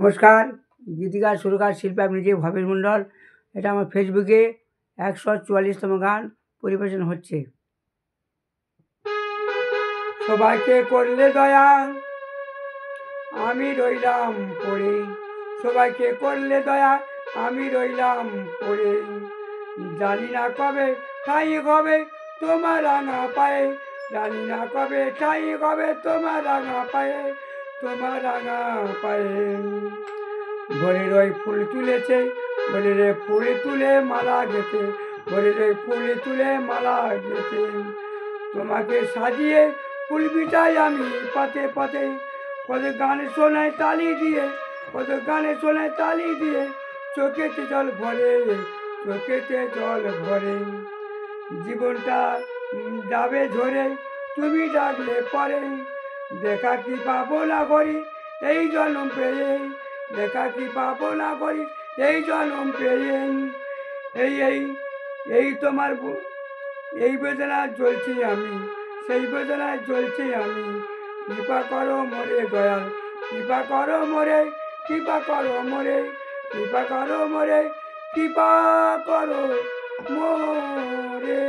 নমস্কার, গীতিকার সুরকার শিল্পী আমি নিজে ভবেশ মণ্ডল। এটা আমার ফেসবুকে 144তম গান পরিবেশন হচ্ছে। সবাইকে করলে দয়া আমি রইলাম পড়ে, সবাইকে করলে দয়া আমি রইলাম পড়ে। জানি না কবে ঠাই হবে তোমার রাঙা পায়ে, জানি না কবে ঠাই হবে তোমার রাঙা পায়ে, তোমার রাঙা পায়ে। ভোরের ওই ফুল তুলেছে, ভোরের ফুল তুলে মালা গেতে, ভোরের ওই ফুল তুলে মালা গেতে। তোমাকে সাজিয়ে ফুল বিটাই আমি পথে পথে, কত গান শোনায় তালি দিয়ে, কত গানে শোনায় তালি দিয়ে। চোখেতে জল ভরে, চোখেতে জল ভরে। জীবনটা যাবে ঝরে তুমি ডাকলে পরে, দেখা কি পাবো না করি এই জন্ম পেয়ে, দেখা কি পাবো না করি এই জন্ম পেয়ে। এই এই এই তোমার এই বেদনায় জ্বলছি আমি, সেই বেদনায় জ্বলছি আমি। কৃপা করো মোরে দয়াল, কৃপা করো মোরে, কৃপা করো মোরে, কৃপা করো মোরে, কৃপা করো মোরে।